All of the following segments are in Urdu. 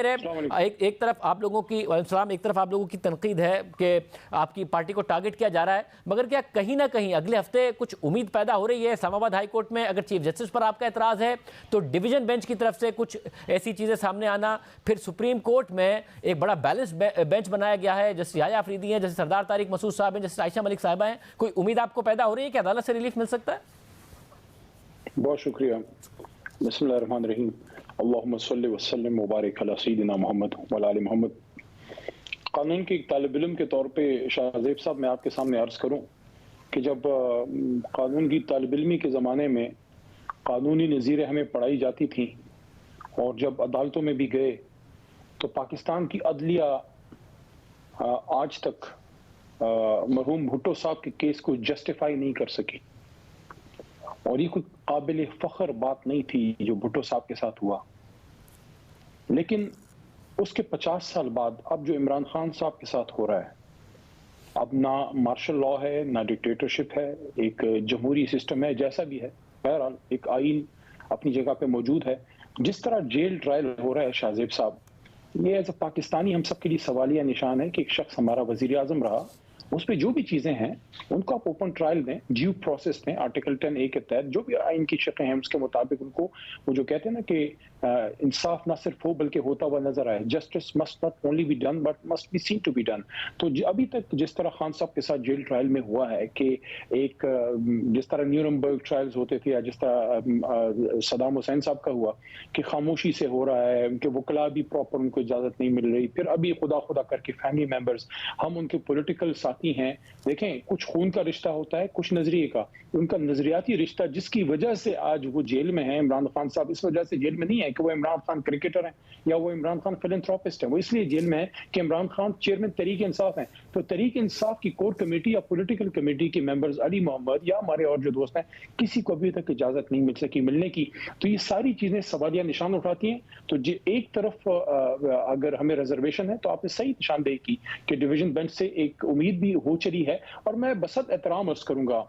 ایک طرف آپ لوگوں کی ایک طرف آپ لوگوں کی تنقید ہے کہ آپ کی پارٹی کو ٹارگٹ کیا جا رہا ہے، مگر کیا کہیں نہ کہیں اگلے ہفتے کچھ امید پیدا ہو رہی ہے؟ اسلام آباد ہائی کورٹ میں اگر چیف جسٹس پر آپ کا اعتراض ہے تو ڈویژن بینچ کی طرف سے کچھ ایسی چیزیں سامنے آنا، پھر سپریم کورٹ میں ایک بڑا بیلنس بینچ بنایا گیا ہے، جیسے یحییٰ آفریدی ہیں، جیسے سردار طارق مسعود صاحب ہیں، جیسے عائشہ ملک صاحبہ ہیں، کوئی امید آپ کو پیدا ہو رہی ہے کہ عدالت سے ریلیف مل سکتا ہے؟ بہت شکریہ. بسم اللہ الرحمن الرحیم. اللہم صلی وسلم مبارک علی سیدنا محمد وعلی آل محمد. قانون کے ایک طالب علم کے طور پہ شاہ زیب صاحب میں آپ کے سامنے عرض کروں کہ جب قانون کی طالب علمی کے زمانے میں قانونی نظیریں ہمیں پڑھائی جاتی تھیں اور جب عدالتوں میں بھی گئے تو پاکستان کی عدلیہ آج تک مرحوم بھٹو صاحب کے کیس کو جسٹیفائی نہیں کر سکی، اور یہ کوئی قابل فخر بات نہیں تھی جو بھٹو صاحب کے ساتھ ہوا. لیکن اس کے 50 سال بعد اب جو عمران خان صاحب کے ساتھ ہو رہا ہے، اب نہ مارشل لا ہے، نہ ڈکٹیٹرشپ ہے، ایک جمہوری سسٹم ہے، جیسا بھی ہے، بہرحال ایک آئین اپنی جگہ پہ موجود ہے. جس طرح جیل ٹرائل ہو رہا ہے شاہ زیب صاحب، یہ ایز اے پاکستانی ہم سب کے لیے سوالیہ نشان ہے کہ ایک شخص ہمارا وزیر اعظم رہا، اس پہ جو بھی چیزیں ہیں ان کو آپ اوپن ٹرائل دیں، ڈیو پروسیس دیں، آرٹیکل 10A کے تحت جو بھی آئین کی شقیں ہیں اس کے مطابق ان کو، وہ جو کہتے ہیں نا کہ انصاف نہ صرف ہو بلکہ ہوتا ہوا نظر آئے، justice must not only be done but must be seen to be done. تو ابھی تک جس طرح خان صاحب کے ساتھ جیل ٹرائل میں ہوا ہے کہ ایک جس طرح نیورنبرگ ٹرائلز ہوتے تھے یا جس طرح صدام حسین صاحب کا ہوا کہ خاموشی سے ہو رہا ہے، ان کے وکلاء بھی پراپر ان کو اجازت نہیں مل رہی، پھر ابھی خدا خدا کر کے فیملی ممبرز، ہم ان کے پولیٹیکل ساتھی ہیں. دیکھیں کچھ خون کا رشتہ ہوتا ہے، کچھ نظریے کا، ان کا نظریاتی رشتہ جس کی وجہ سے آج وہ جیل میں ہیں. عمران خان صاحب اس وجہ سے جیل میں نہیں ہے کہ وہ عمران خان کرکٹر ہیں یا وہ عمران خان فلنتھراپسٹ ہیں، وہ اس لیے جیل میں ہے کہ عمران خان چیئرمین تحریک انصاف ہیں. تو تحریک انصاف کی کور کمیٹی یا پولیٹیکل کمیٹی کے ممبرز علی محمد یا ہمارے اور جو دوست ہیں، کسی کو ابھی تک اجازت نہیں مل سکی ملنے کی. تو یہ ساری چیزیں سوالیہ نشان اٹھاتی ہیں. تو ایک طرف اگر ہمیں ریزرویشن ہے تو آپ نے صحیح نشاندہی کی کہ ڈویژن بینچ سے ایک امید بھی ہو چلی ہے. اور میں بسط احترام عرض کروں گا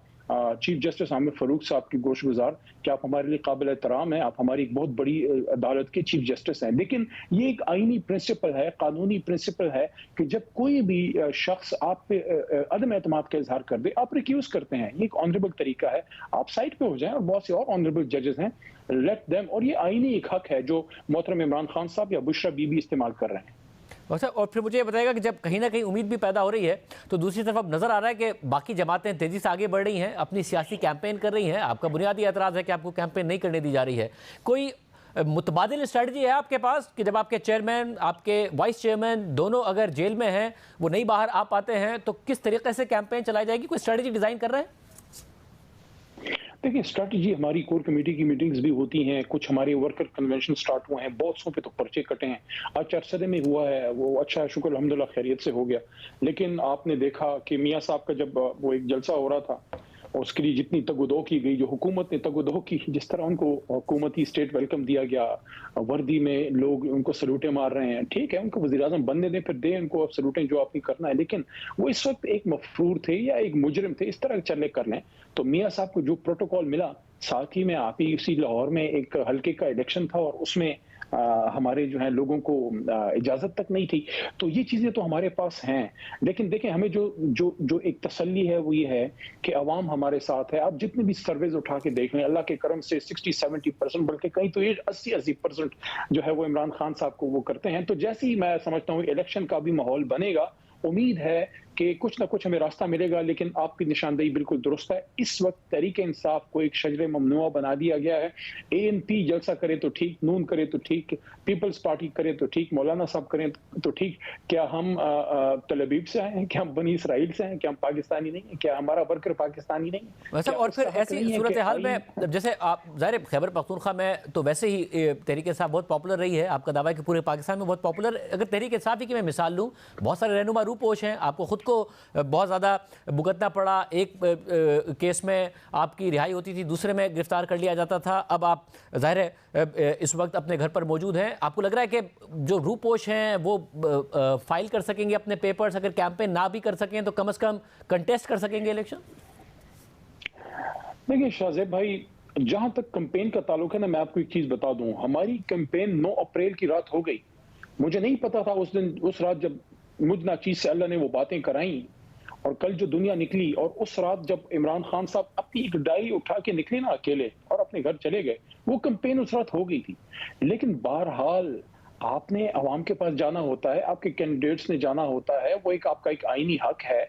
چیف جسٹس عامر فاروق صاحب کی گوش گزار کہ آپ ہمارے لیے قابل احترام ہیں، آپ ہماری ایک بہت بڑی عدالت کے چیف جسٹس ہیں. لیکن یہ ایک آئینی پرنسپل ہے، قانونی پرنسپل ہے کہ جب کوئی بھی شخص آپ پہ عدم اعتماد کا اظہار کر دے، آپ ریکیوز کرتے ہیں. یہ ایک آنریبل طریقہ ہے، آپ سائٹ پہ ہو جائیں، اور بہت سے اور آنریبل ججز ہیں، لیٹ دیم. اور یہ آئینی ایک حق ہے جو محترم عمران خان صاحب یا بشرا بی استعمال کر رہے ہیں. اور پھر مجھے یہ بتائے گا کہ جب کہیں نہ کہیں امید بھی پیدا ہو رہی ہے تو دوسری طرف اب نظر آ رہا ہے کہ باقی جماعتیں تیزی سے آگے بڑھ رہی ہیں، اپنی سیاسی کیمپین کر رہی ہیں. آپ کا بنیادی اعتراض ہے کہ آپ کو کیمپین نہیں کرنے دی جا رہی ہے. کوئی متبادل اسٹریٹجی ہے آپ کے پاس کہ جب آپ کے چیئرمین، آپ کے وائس چیئرمین دونوں اگر جیل میں ہیں، وہ نہیں باہر آ پاتے ہیں، تو کس طریقے سے کیمپین چلائی جائے گی؟ کوئی اسٹریٹجی ڈیزائن کر رہے ہیں؟ دیکھیں اسٹریٹجی ہماری کور کمیٹی کی میٹنگز بھی ہوتی ہیں، کچھ ہمارے ورکر کنونشن سٹارٹ ہوئے ہیں، بہت سو پہ تو پرچے کٹے ہیں. آج چرسدے میں ہوا ہے وہ اچھا شکر الحمدللہ خیریت سے ہو گیا. لیکن آپ نے دیکھا کہ میاں صاحب کا جب وہ ایک جلسہ ہو رہا تھا، اس کے لیے جتنی تگ و دو کی گئی، جو حکومت نے تگ و دو کی، جس طرح ان کو حکومتی اسٹیٹ ویلکم دیا گیا، وردی میں لوگ ان کو سلوٹیں مار رہے ہیں. ٹھیک ہے، ان کو وزیر اعظم بننے دیں، پھر دیں ان کو سلوٹیں جو آپ نے کرنا ہے. لیکن وہ اس وقت ایک مفرور تھے یا ایک مجرم تھے، اس طرح چلے کر لیں. تو میاں صاحب کو جو پروٹوکول ملا، ساتھ ہی میں آپ ہی اسی لاہور میں ایک حلقے کا الیکشن تھا اور اس میں ہمارے جو ہیں لوگوں کو اجازت تک نہیں تھی. تو یہ چیزیں تو ہمارے پاس ہیں. لیکن دیکھیں ہمیں جو ایک تسلی ہے وہ یہ ہے کہ عوام ہمارے ساتھ ہے. آپ جتنے بھی سرویز اٹھا کے دیکھ لیں، اللہ کے کرم سے 60-70%، بلکہ کہیں تو یہ 80% جو ہے وہ عمران خان صاحب کو وہ کرتے ہیں. تو جیسے ہی میں سمجھتا ہوں الیکشن کا بھی ماحول بنے گا، امید ہے کہ کچھ نہ کچھ ہمیں راستہ ملے گا. لیکن آپ کی نشاندہی بالکل درست ہے. اس وقت تحریک انصاف کو ایک شجر ممنوعہ بنا دیا گیا ہے. ANP جلسہ کرے تو ٹھیک، نون کرے تو ٹھیک، پیپلز پارٹی کرے تو ٹھیک، مولانا صاحب کریں تو ٹھیک. کیا ہم تل ابیب سے ہیں؟ کیا ہم بنی اسرائیل سے ہیں؟ کیا ہم پاکستانی نہیں ہیں؟ کیا ہمارا ورکر پاکستانی نہیں ہے؟ اور پھر ایسی صورتحال میں جیسے آپ ظاہر خیبر پختونخوا میں تو ویسے ہی تحریک انصاف بہت پاپولر رہی ہے، آپ کا دعویٰ ہے کہ پورے پاکستان میں بہت پاپولر. اگر تحریک انصاف ہی کی میں مثال لوں، بہت سارے رہنما روپوش ہیں، آپ کو خود کو بہت زیادہ بھگتنا پڑا. ایک کیس میں آپ کی رہائی ہوتی تھی، دوسرے میں گرفتار کر لیا جاتا تھا. اب آپ ظاہر ہے اس وقت اپنے گھر پر موجود ہیں. آپ کو لگ رہا ہے کہ جو روپوش ہیں وہ فائل کر سکیں گے اپنے پیپرز؟ اگر کیمپین نہ بھی کر سکیں تو کم از کم کنٹیسٹ کر سکیں گے الیکشن؟ دیکھیں شاہ زیب بھائی، جہاں تک کمپین کا تعلق ہے نا، میں آپ کو ایک چیز بتا دوں، ہماری کمپین 9 اپریل کی رات ہو گئی. مجھے نہیں پتا تھا اس دن، اس رات جب مجھ ناچیز سے اللہ نے وہ باتیں کرائیں، اور کل جو دنیا نکلی، اور اس رات جب عمران خان صاحب اپنی ایک ڈائری اٹھا کے نکلے نا اکیلے اور اپنے گھر چلے گئے، وہ کمپین اس رات ہو گئی تھی. لیکن بہرحال آپ نے عوام کے پاس جانا ہوتا ہے، آپ کے کینڈیڈیٹس نے جانا ہوتا ہے، وہ ایک آپ کا ایک آئینی حق ہے.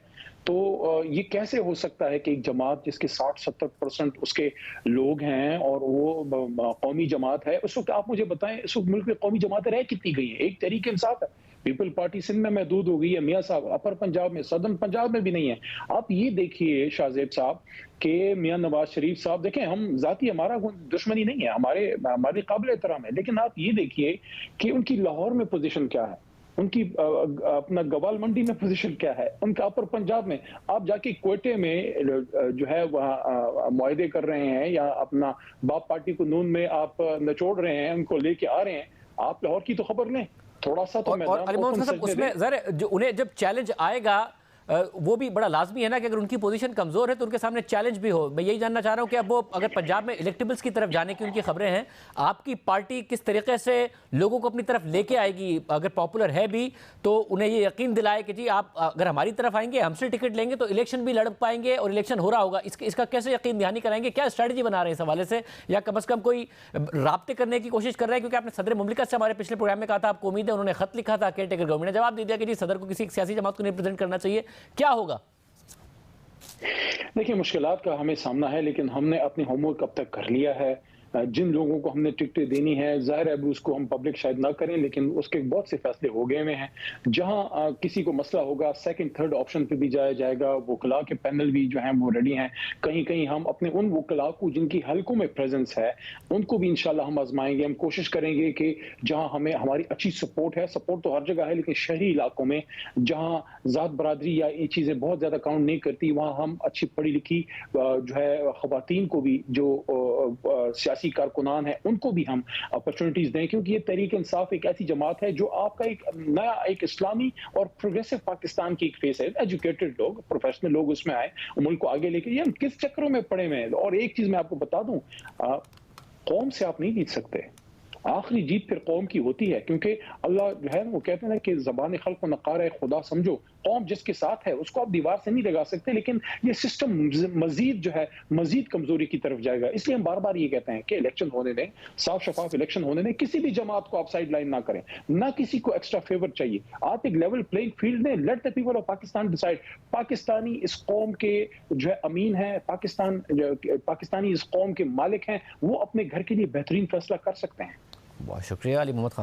تو یہ کیسے ہو سکتا ہے کہ ایک جماعت جس کے 60-70% اس کے لوگ ہیں اور وہ قومی جماعت ہے، اس وقت آپ مجھے بتائیں اس وقت ملک میں قومی جماعتیں رہ کتنی گئی ہیں؟ ایک تحریک انصاف ہے، پیپل پارٹی سندھ میں محدود ہو گئی ہے میاں صاحب، اپر پنجاب میں، سدرن پنجاب میں بھی نہیں ہے. آپ یہ دیکھیے شاہ زیب صاحب کہ میاں نواز شریف صاحب، دیکھیں ہم ذاتی ہمارا دشمنی نہیں ہے، ہماری قابل احترام ہے، لیکن آپ یہ دیکھیے کہ ان کی لاہور میں پوزیشن کیا ہے، ان کی اپنا گوال منڈی میں پوزیشن کیا ہے، ان کا اپر پنجاب میں. آپ جا کے کوئٹے میں جو ہے وہاں معاہدے کر رہے ہیں، یا اپنا باپ پارٹی کو نون میں آپ نچوڑ رہے ہیں، ان کو لے کے آ رہے ہیں. آپ لاہور کی تو خبر لیں تھوڑا سا تو اور علی محمد صاحب اس میں ذرا جو انہیں جب چیلنج آئے گا وہ بھی بڑا لازمی ہے نا کہ اگر ان کی پوزیشن کمزور ہے تو ان کے سامنے چیلنج بھی ہو. میں یہی جاننا چاہ رہا ہوں کہ اب وہ اگر پنجاب میں الیکٹیبلز کی طرف جانے کی ان کی خبریں ہیں، آپ کی پارٹی کس طریقے سے لوگوں کو اپنی طرف لے کے آئے گی؟ اگر پاپولر ہے بھی تو انہیں یہ یقین دلائے کہ جی آپ اگر ہماری طرف آئیں گے، ہم سے ٹکٹ لیں گے تو الیکشن بھی لڑ پائیں گے اور الیکشن ہو رہا ہوگا. اس کا کیسے یقین دہانی کرائیں گے؟ کیا اسٹریٹجی بنا رہے ہیں اس حوالے سے، یا کم از کم کوئی رابطے کرنے کی کوشش کر رہے ہیں؟ کیونکہ آپ نے صدر مملکت سے ہمارے پچھلے پروگرام میں کہا تھا آپ کو امید ہے، انہوں نے خط لکھا تھا کیئر ٹیکر گورنمنٹ نے جواب دے دیا کہ جی صدر کو کسی سیاسی جماعت کو نہیں ریپرزینٹ کرنا چاہیے. کیا ہوگا؟ دیکھیں مشکلات کا ہمیں سامنا ہے، لیکن ہم نے اپنی ہوم ورک اب تک کر لیا ہے. جن لوگوں کو ہم نے ٹکٹیں دینی ہے، ظاہر ہے ابھی اس کو ہم پبلک شاید نہ کریں، لیکن اس کے بہت سے فیصلے ہو گئے ہوئے ہیں. جہاں کسی کو مسئلہ ہوگا سیکنڈ تھرڈ آپشن پہ بھی جایا جائے گا. وکلاء کے پینل بھی جو ہیں وہ ریڈی ہیں. کہیں کہیں ہم اپنے ان وکلاء کو جن کی حلقوں میں پریزنس ہے ان کو بھی انشاءاللہ ہم آزمائیں گے. ہم کوشش کریں گے کہ جہاں ہمیں ہماری اچھی سپورٹ ہے، سپورٹ تو ہر جگہ ہے، لیکن شہری علاقوں میں جہاں ذات برادری یا یہ چیزیں بہت زیادہ کاؤنٹ نہیں کرتی، وہاں ہم اچھی پڑھی لکھی جو ہے خواتین کو بھی، جو سیاسی کارکنان ہیں، ان کو بھی ہم اپرچونٹیز دیں. کیونکہ یہ تحریک انصاف ایک ایسی جماعت ہے جو آپ کا ایک نیا ایک اسلامی اور پروگریسو پاکستان کی ایک فیس ہے. ایجوکیٹڈ لوگ، پروفیشنل لوگ اس میں آئے، ملک کو آگے لے کے. یہ ہم کس چکروں میں پڑے ہوئے ہیں؟ اور ایک چیز میں آپ کو بتا دوں، قوم سے آپ نہیں جیت سکتے. آخری جیت پھر قوم کی ہوتی ہے، کیونکہ اللہ جو ہے وہ کہتے ہیں کہ زبان خلق و نقار خدا سمجھو. قوم جس کے ساتھ ہے اس کو آپ دیوار سے نہیں لگا سکتے، لیکن یہ سسٹم مزید جو ہے مزید کمزوری کی طرف جائے گا. اس لیے ہم بار بار یہ کہتے ہیں کہ الیکشن ہونے دیں، صاف شفاف الیکشن ہونے دیں. کسی بھی جماعت کو آپ سائیڈ لائن نہ کریں، نہ کسی کو ایکسٹرا فیور چاہیے. آپ ایک لیول پلینگ فیلڈ دیں. Let the people of Pakistan decide. پاکستانی اس قوم کے جو ہے امین ہیں، پاکستانی اس قوم کے مالک ہیں، وہ اپنے گھر کے لیے بہترین فیصلہ کر سکتے ہیں. بہت شکریہ علی محمد خان.